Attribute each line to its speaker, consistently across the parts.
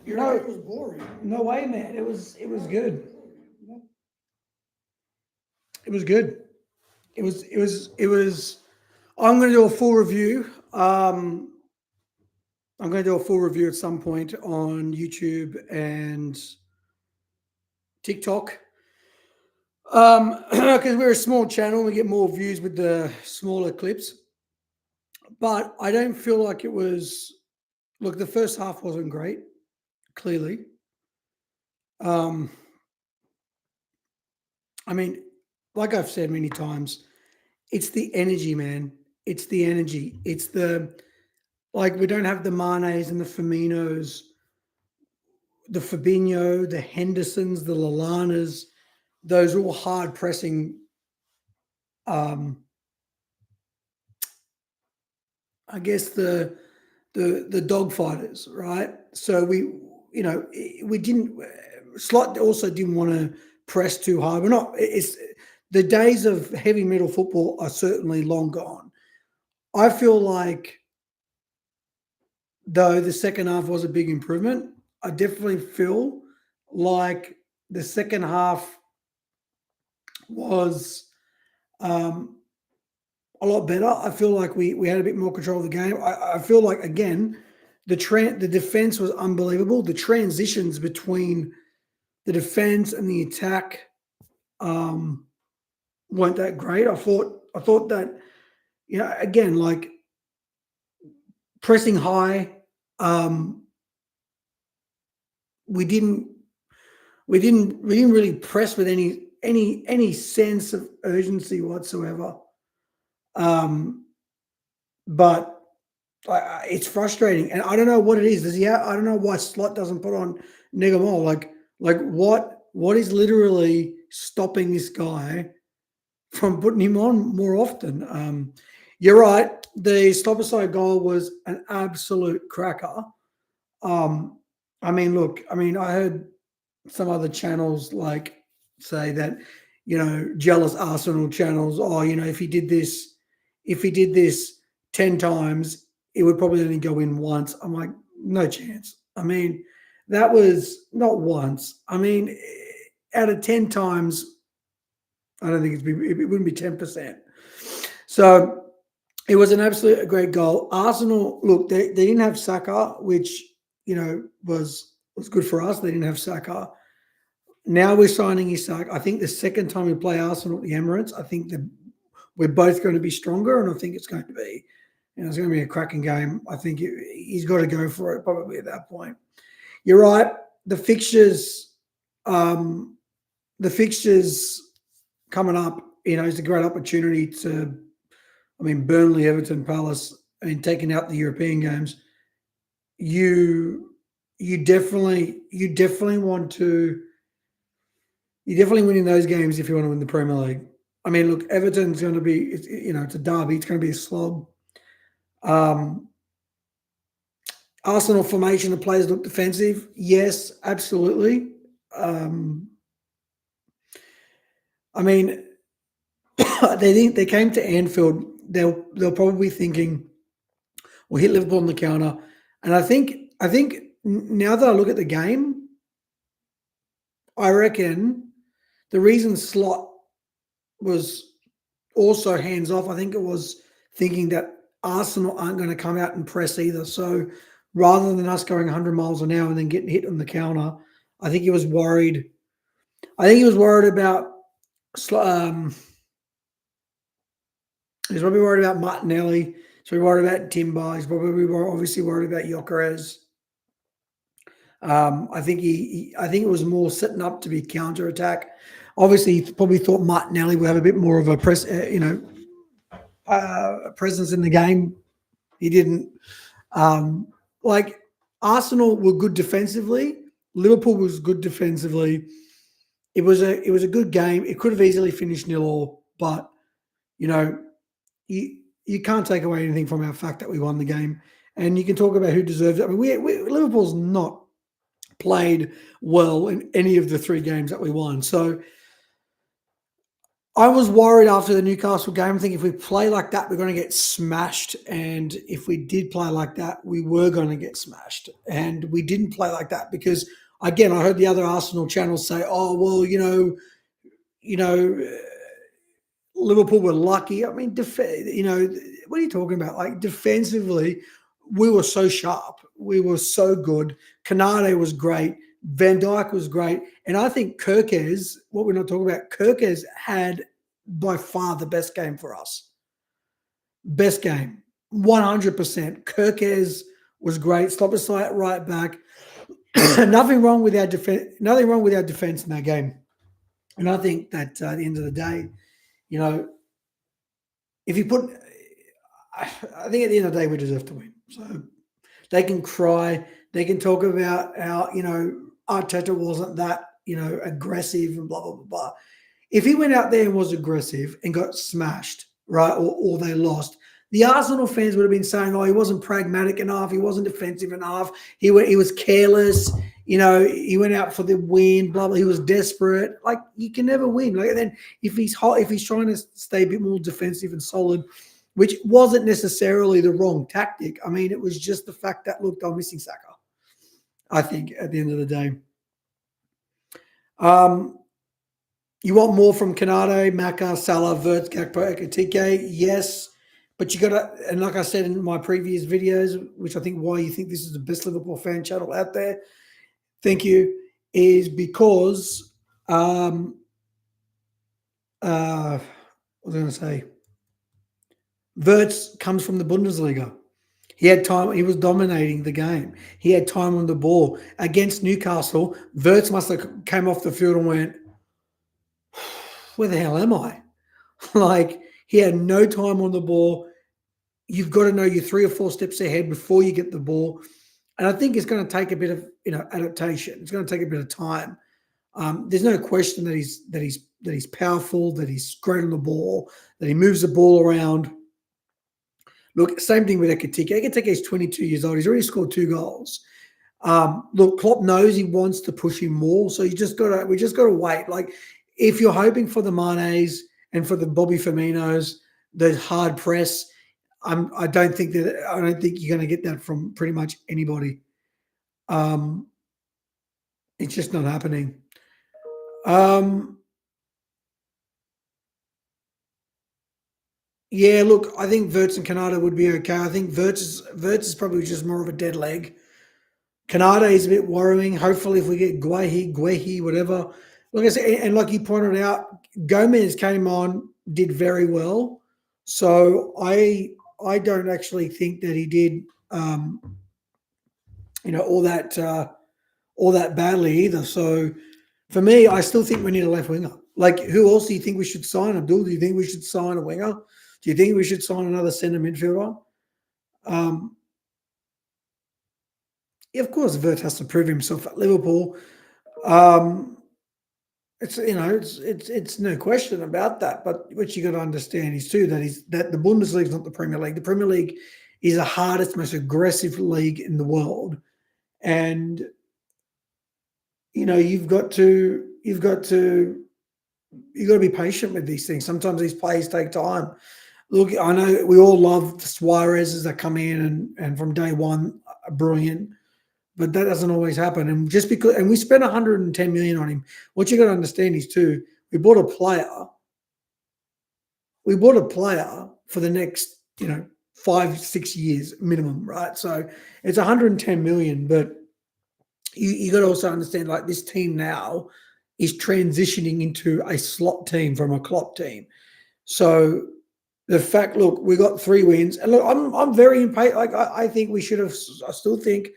Speaker 1: You're
Speaker 2: No,
Speaker 1: right, it was boring.
Speaker 2: no way, man. It was good. It was good. It was. I'm going to do a full review. I'm going to do a full review at some point on YouTube and TikTok. Because we're a small channel, we get more views with the smaller clips. But I don't feel like it was. Look, the first half wasn't great. Clearly, um, I mean, like I've said many times, it's the energy, man. It's the energy. It's the like we don't have the Manes and the Firminos, the Fabinho, the Hendersons, the Lalanas. Those are all hard pressing. Um, I guess the dog fighters, right? So we didn't. Slot also didn't want to press too hard. We're not. It's the days of heavy metal football are certainly long gone. I feel like though the second half was a big improvement. I definitely feel like the second half was um, a lot better. I feel like we had a bit more control of the game. I feel like again the defense was unbelievable. The transitions between the defense and the attack um, weren't that great. I thought that again like pressing high. Um, we didn't we didn't really press with any sense of urgency whatsoever. Um, but it's frustrating, and I don't know what it is. Does he? I don't know why Slot doesn't put on Negamol. Like what is literally stopping this guy from putting him on more often? You're right. The stop aside goal was an absolute cracker. Um, I mean, look. I mean, I heard some other channels like say that jealous Arsenal channels. Oh, if he did this 10 times, it would probably only go in once. I'm like, no chance. I mean, that was not once. I mean, out of 10 times, I don't think it wouldn't be 10%. So it was an absolute great goal. Arsenal, look, they didn't have Saka, which was good for us. They didn't have Saka. Now we're signing ISAK. I think the second time we play Arsenal at the Emirates, I think that we're both going to be stronger, and I think it's going to be, it's going to be a cracking game. I think he's got to go for it probably at that point. You're right. The fixtures, um, the fixtures coming up, is a great opportunity to. I mean, Burnley, Everton, Palace. I mean, taking out the European games, you you definitely want to you're definitely winning those games if you want to win the Premier League. I mean, look, Everton's going to be, it's a derby. It's going to be a slog. Um, Arsenal formation, the players look defensive. Yes, absolutely. Um, I mean, they came to Anfield. They'll probably be thinking we'll hit Liverpool on the counter, and I think now that I look at the game, I reckon the reason Slot was also hands off. I think it was thinking that Arsenal aren't going to come out and press either. So rather than us going 100 miles an hour and then getting hit on the counter, I think he was worried. I think he was worried about. Um, he's probably worried about Martinelli. He's probably worried about Timber. He's probably obviously worried about Jokeres. I think it was more setting up to be counter attack. Obviously, he probably thought Martinelli would have a bit more of a presence in the game. He didn't. Um, like Arsenal were good defensively. Liverpool was good defensively. It was a good game. It could have easily finished 0-0, but you know you you can't take away anything from our fact that we won the game. And you can talk about who deserves it. I mean, Liverpool's not played well in any of the three games that we won. So I was worried after the Newcastle game. I think if we play like that, we're going to get smashed. And if we did play like that, we were going to get smashed. And we didn't play like that because, again, I heard the other Arsenal channels say, "Oh, well, you know, Liverpool were lucky." I mean, what are you talking about? Like defensively, we were so sharp. We were so good. Canade was great. Van Dijk was great. And I think Kirkes, what we're not talking about, Kirkes had by far the best game for us. Best game. 100%. Kirkes was great. Stop us right back. Nothing wrong with our defense. Nothing wrong with our defense in that game. And I think that at the end of the day, if you put, I think at the end of the day, we deserve to win. So they can cry. They can talk about how, Arteta wasn't that, aggressive and blah, blah, blah, blah. If he went out there and was aggressive and got smashed, right, or they lost, the Arsenal fans would have been saying, "Oh, he wasn't pragmatic enough. He wasn't defensive enough. He was careless. He went out for the win. Blah blah. He was desperate. Like you can never win. Like and then if he's hot, if he's trying to stay a bit more defensive and solid, which wasn't necessarily the wrong tactic. I mean, it was just the fact that look, I'm missing Saka. I think at the end of the day, you want more from Canade, Maka, Salah, Wirtz, Gakpo, Ekitike? Yes. But you got to, and like I said in my previous videos, which I think why you think this is the best Liverpool fan channel out there, thank you, is because, what was I going to say? Wirtz comes from the Bundesliga. He had time. He was dominating the game. He had time on the ball. Against Newcastle, Wirtz must have came off the field and went, where the hell am I? Like, he had no time on the ball. You've got to know you're 3 or 4 steps ahead before you get the ball. And I think it's going to take a bit of adaptation. It's going to take a bit of time. There's no question that he's powerful, that he's great on the ball, that he moves the ball around. Look, same thing with Ekitike. Ekitike is 22 years old. He's already scored 2 goals. Look, Klopp knows he wants to push him more, so we just got to wait. Like, if you're hoping for the Manes and for the Bobby Firminos, the hard press, I don't think you're going to get that from pretty much anybody. It's just not happening. Yeah, look, I think Wirtz and Canada would be okay. I think Wirtz is probably just more of a dead leg. Canada is a bit worrying. Hopefully, if we get Guehi, whatever. Like I said, and like you pointed out, Gomez came on, did very well. So I don't actually think that he did, all that badly either. So for me, I still think we need a left winger. Like, who else do you think we should sign? Abdul, do you think we should sign a winger? Do you think we should sign another centre midfielder? Yeah, of course, Wirtz has to prove himself at Liverpool. It's no question about that. But what you got to understand is too that the Bundesliga is not the Premier League. The Premier League is the hardest, most aggressive league in the world, and you've got to be patient with these things. Sometimes these plays take time. Look, I know we all love the Suarez's that come in and from day one are brilliant, but that doesn't always happen. And just because, and we spent 110 million on him. What you got to understand is too, we bought a player for the next 5-6 years minimum, right? So it's 110 million, but you got to also understand, like, this team now is transitioning into a slot team from a Klopp team. So the fact, look, we got 3 wins, and look, I'm very impatient. Like, I think we should have. I still think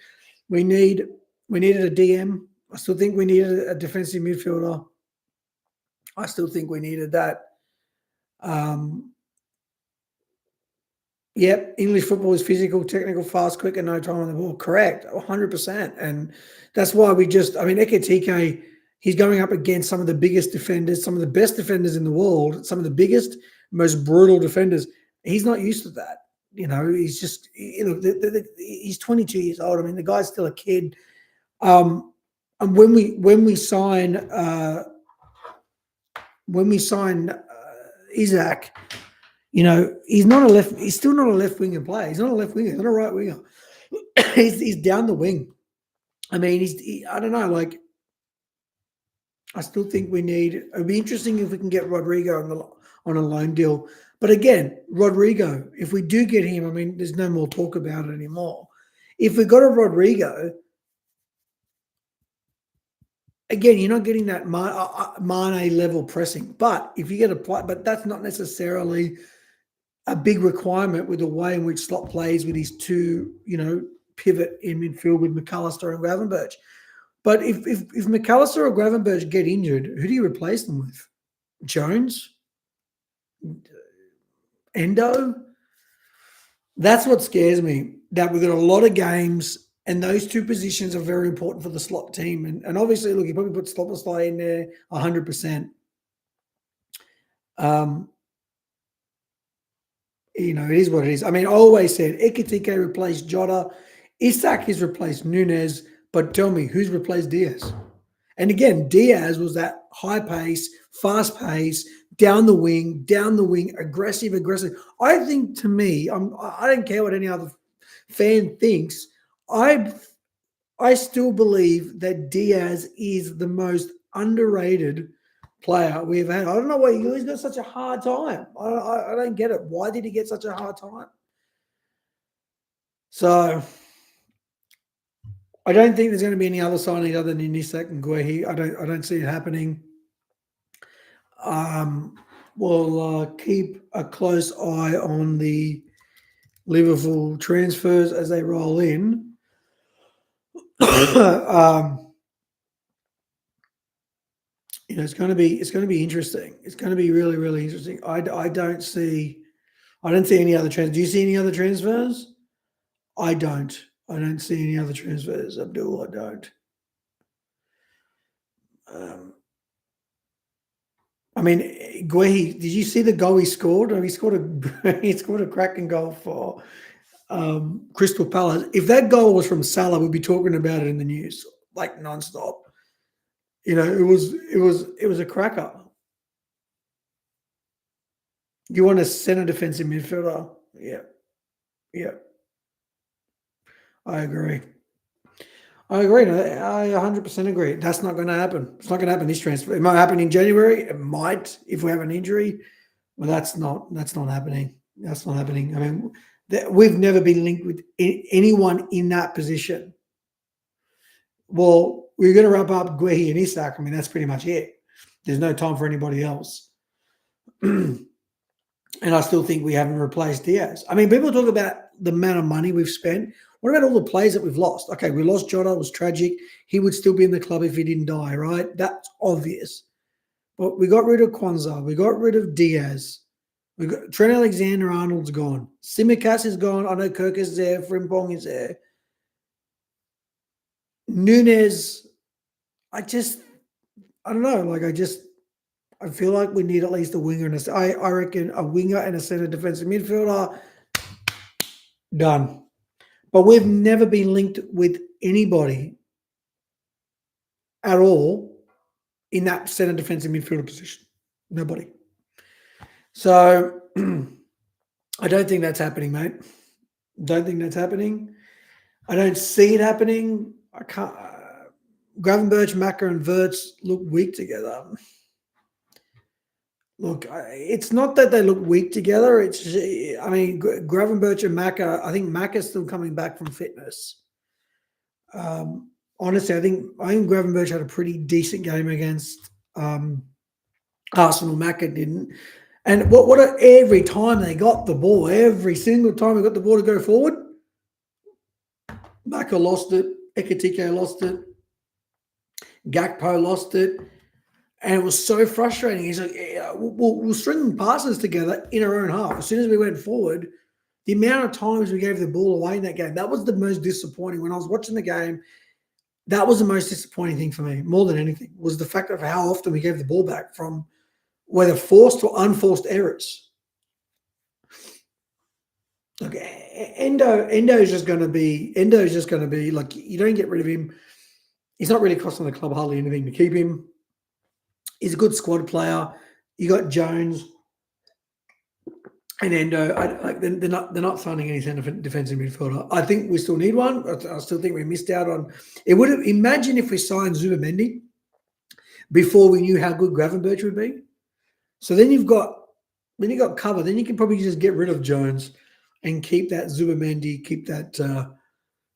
Speaker 2: we needed a DM. I still think we needed a defensive midfielder. I still think we needed that. Yep, English football is physical, technical, fast, quick, and no time on the ball. Correct, 100%. And that's why Ekitike, he's going up against some of the biggest defenders, some of the best defenders in the world, some of the biggest, most brutal defenders. He's not used to that. He's just, he's 22 years old. I mean, the guy's still a kid. And when we sign ISAK, he's not a left. He's still not a left winger player. He's not a left winger. He's not a right winger. he's down the wing. I mean, I don't know. Like, I still think we need. It'd be interesting if we can get Rodrigo on a loan deal. But again, Rodrigo, if we do get him, I mean, there's no more talk about it anymore. If we got a Rodrigo, again, you're not getting that Mane level pressing. But if you get a play, but that's not necessarily a big requirement with the way in which Slot plays with his two, pivot in midfield with McAllister and Gravenberch. But if McAllister or Gravenberch get injured, who do you replace them with? Jones? Endo? That's what scares me, that we've got a lot of games and those two positions are very important for the Slot team. And obviously, look, you probably put Slot in there 100%. It is what it is. I mean, I always said Ekitike replaced Jota. ISAK has replaced Nunez. But tell me, who's replaced Diaz? And again, Diaz was that high pace, fast pace, down the wing, aggressive. I think, to me, I don't care what any other fan thinks. I still believe that Diaz is the most underrated player we've had. I don't know why he's got such a hard time. I don't get it. Why did he get such a hard time? So I don't think there's going to be any other signings other than ISAK and Guehi. I don't see it happening. We'll keep a close eye on the Liverpool transfers as they roll in. It's going to be interesting. It's going to be really, really interesting. I don't see any other transfers. Do you see any other transfers? I don't see any other transfers, Abdul. I don't. I mean, Guehi, did you see the goal he scored? He scored a cracking goal for Crystal Palace. If that goal was from Salah, we'd be talking about it in the news like nonstop. It was a cracker. You want a centre defensive midfielder? Yeah. I agree. No, I 100% agree. That's not going to happen. It's not going to happen this transfer. It might happen in January. It might if we have an injury. But that's not happening. That's not happening. I mean, we've never been linked with anyone in that position. Well, we're going to wrap up Guehi and ISAK. I mean, that's pretty much it. There's no time for anybody else. And I still think we haven't replaced Diaz. I mean, people talk about the amount of money we've spent. What about all the players that we've lost? Okay, we lost Jota. It was tragic. He would still be in the club if he didn't die, right? That's obvious. But we got rid of Kwanzaa. We got rid of Diaz. We got Trent Alexander-Arnold's gone. Tsimikas is gone. I know Kirk is there. Frimpong is there. Nunez, I don't know. I feel like we need at least a winger. I reckon a winger and a centre defensive midfielder. Done. But we've never been linked with anybody at all in that centre defensive midfielder position. Nobody. So I don't think that's happening, mate. Don't think that's happening. I don't see it happening. I can't. Gravenberch, Macca, and Wirtz look weak together. Look, it's not that they look weak together. Gravenberch and Macca, I think Macca's still coming back from fitness. Honestly, I think Gravenberch had a pretty decent game against Arsenal. Macca didn't. And every time they got the ball, every single time they got the ball to go forward, Macca lost it, Ekitike lost it, Gakpo lost it. And it was so frustrating. He's like, we're stringing passes together in our own half. As soon as we went forward, the amount of times we gave the ball away in that game, that was the most disappointing. When I was watching the game, that was the most disappointing thing for me, more than anything, was the fact of how often we gave the ball back from whether forced or unforced errors. Look, Endo is just going to be like, you don't get rid of him. He's not really costing the club hardly anything to keep him. He's a good squad player. You got Jones. And Endo, they're not signing any centre defensive midfielder. I think we still need one. I still think we missed out on. It would have. Imagine if we signed Zubamendi before we knew how good Gravenberch would be. So then you got cover. Then you can probably just get rid of Jones and keep that Zubamendi, keep that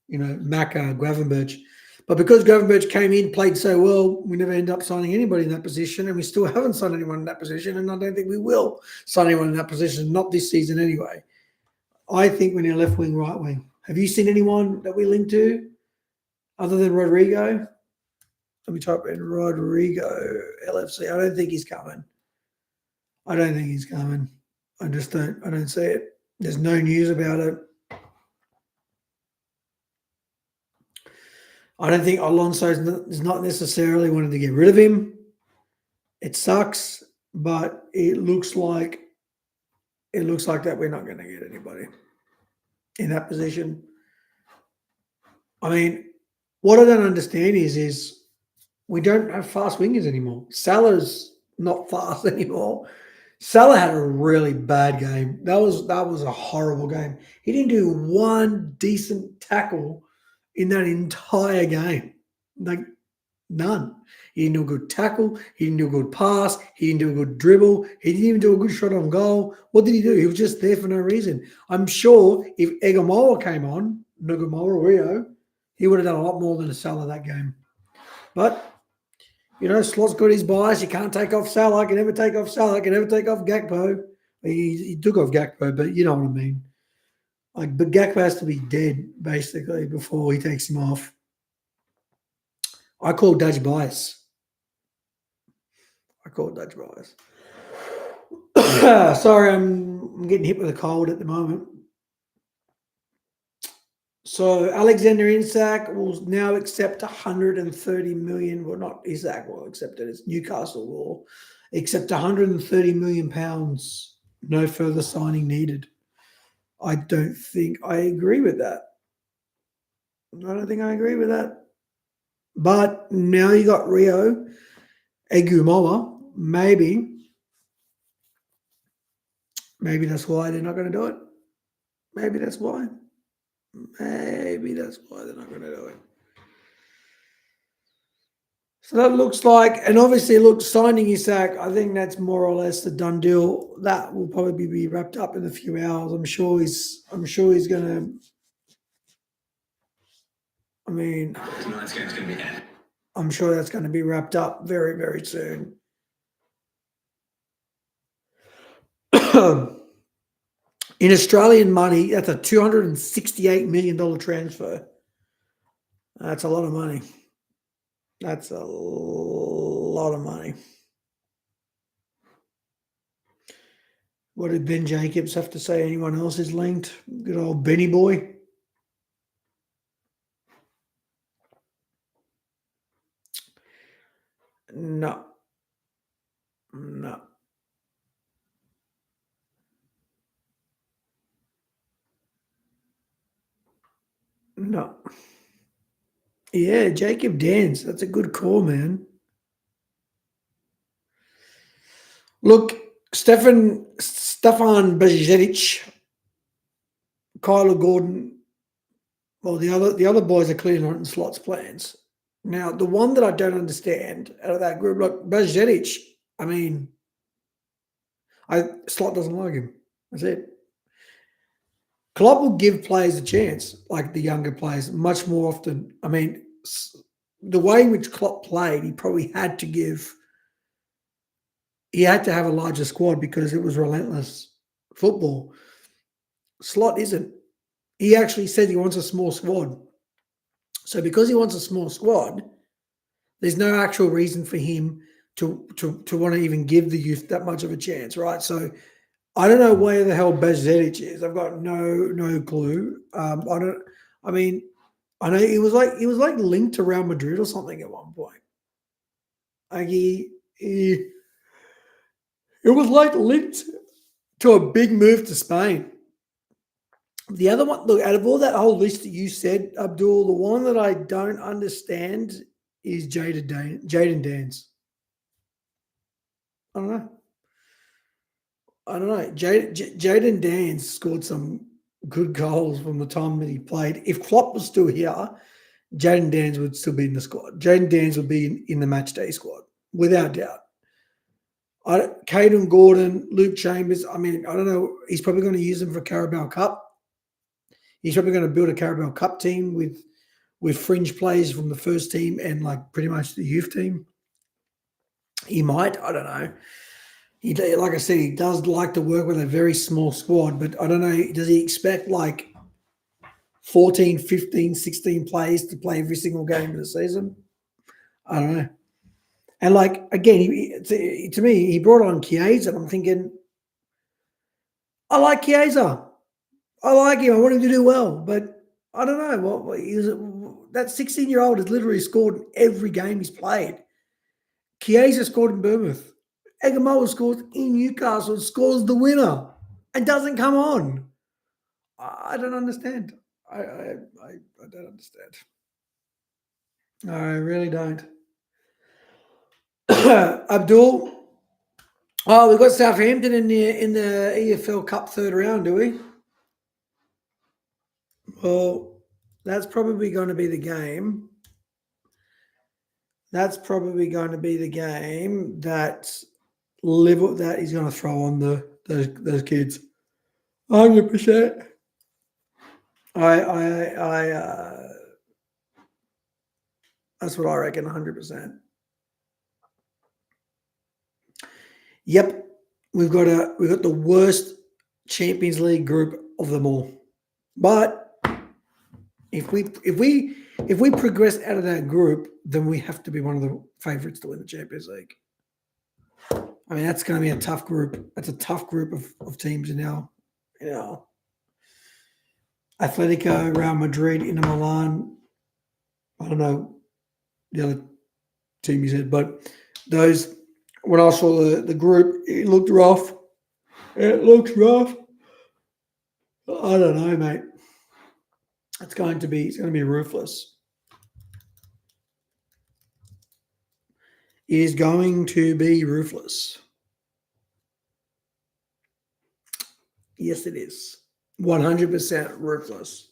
Speaker 2: Maka, Gravenberch. But because Gravenberch came in, played so well, we never end up signing anybody in that position, and we still haven't signed anyone in that position, and I don't think we will sign anyone in that position, not this season anyway. I think we need a left wing, right wing. Have you seen anyone that we link to other than Rodrigo? Let me type in Rodrigo LFC. I don't think he's coming. I don't think he's coming. I don't see it. There's no news about it. I don't think Alonso is not necessarily wanting to get rid of him. It sucks, but it looks like that we're not going to get anybody in that position. I mean, what I don't understand is we don't have fast wingers anymore. Salah's not fast anymore. Salah had a really bad game. That was a horrible game. He didn't do one decent tackle in that entire game. Like, none. He didn't do a good tackle. He didn't do a good pass. He didn't do a good dribble. He didn't even do a good shot on goal. What did he do? He was just there for no reason. I'm sure if Egamoa came on, Nagamoa Rio, he would have done a lot more than a Salah that game. But, Slot's got his bias. You can't take off Salah. Can never take off Salah. Can never take off Gakpo. He took off Gakpo, but you know what I mean. But Gakpo has to be dead, basically, before he takes him off. I call Dutch bias. Sorry, I'm getting hit with a cold at the moment. So Alexander ISAK will now accept 130 million. Well, not ISAK will accept it. It's Newcastle will accept 130 million pounds. No further signing needed. I don't think I agree with that. But now you got Rio Egumoa. Maybe that's why they're not going to do it. Maybe that's why they're not going to do it. So that looks like, and obviously, signing ISAK, I think that's more or less a done deal. That will probably be wrapped up in a few hours. I'm sure he's going to. I mean, I'm sure that's going to be wrapped up very, very soon. In Australian money, that's a $268 million transfer. That's a lot of money. That's a lot of money. What did Ben Jacobs have to say? Anyone else is linked? Good old Benny boy. No. Yeah, Jacob Dance. That's a good call, man. Look, Stefan Bajcetic, Kyler Gordon. Well, the other boys are clearly not in Slot's plans. Now, the one that I don't understand out of that group, look, Bajcetic, I mean, Slot doesn't like him. That's it. Klopp will give players a chance, like the younger players, much more often. I mean, the way in which Klopp played, he probably had to have a larger squad because it was relentless football. Slot isn't. He actually said he wants a small squad. So because he wants a small squad, there's no actual reason for him to want to even give the youth that much of a chance, right? So I don't know where the hell Bajcetic is. I've got no clue. I know he was like linked to Real Madrid or something at one point. Like it was like linked to a big move to Spain. The other one, look, out of all that whole list that you said, Abdul, the one that I don't understand is Jaden Dance. I don't know. I don't know. Jaden Dance scored some good goals from the time that he played. If Klopp was still here, Jaden Dance would still be in the squad. Jaden Dance would be in the match day squad, without doubt. Caden Gordon, Luke Chambers. I mean, I don't know. He's probably going to use them for Carabao Cup. He's probably going to build a Carabao Cup team with fringe players from the first team and like pretty much the youth team. He might. I don't know. He, like I said, he does like to work with a very small squad, but I don't know. Does he expect like 14, 15, 16 players to play every single game of the season? I don't know. And like again, to me, he brought on Chiesa, and I'm thinking, I like Chiesa. I like him. I want him to do well, but I don't know what is it. That 16-year-old has literally scored in every game he's played. Chiesa scored in Bournemouth. Egamoa scores in Newcastle, scores the winner, and doesn't come on. I don't understand. I don't understand. I really don't. Abdul. Oh, we've got Southampton in the EFL Cup third round, do we? Well, that's probably going to be the game. That's probably going to be the game that Liverpool that he's going to throw on those kids. 100%. That's what I reckon. 100%. Yep, we've got the worst Champions League group of them all. But if we progress out of that group, then we have to be one of the favourites to win the Champions League. I mean, that's going to be a tough group. That's a tough group of teams now. Atletico, Real Madrid, Inter Milan. I don't know the other team you said, but those. When I saw the group, it looked rough. It looks rough. I don't know, mate. It's going to be ruthless. It is going to be ruthless. Yes, it is. 100% ruthless.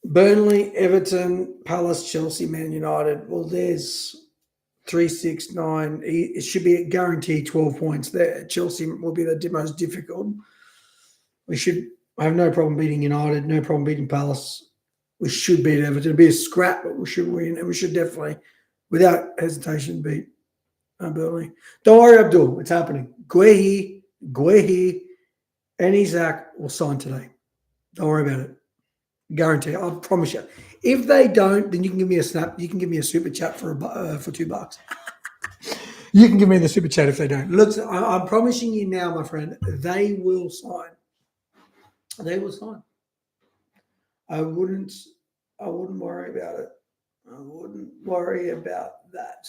Speaker 2: Burnley, Everton, Palace, Chelsea, Man United. Well, there's 3, 6, 9. It should be a guaranteed 12 points there. Chelsea will be the most difficult. We should have no problem beating United, no problem beating Palace. We should beat Everton. It'll be a scrap, but we should win. And we should definitely, without hesitation, beat Burnley. Don't worry, Abdul. It's happening. Guehi, and ISAK will sign today. Don't worry about it. Guarantee. I promise you. If they don't, then you can give me a snap. You can give me a super chat for $2. You can give me the super chat if they don't. Look, I'm promising you now, my friend, they will sign. They will sign. I wouldn't worry about it. I wouldn't worry about that.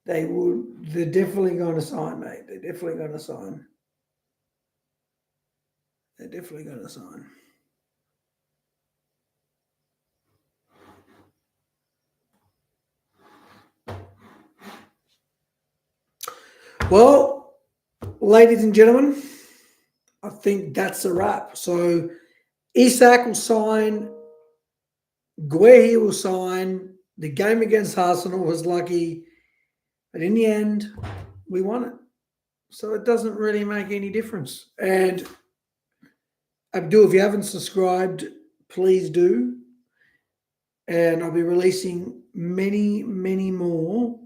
Speaker 2: They're definitely going to sign, mate. They're definitely going to sign. They're definitely going to sign. Well, ladies and gentlemen, I think that's a wrap. So ISAK will sign. Guehi will sign. The game against Arsenal was lucky. But in the end, we won it. So it doesn't really make any difference. And Abdul, if you haven't subscribed, please do. And I'll be releasing many, many more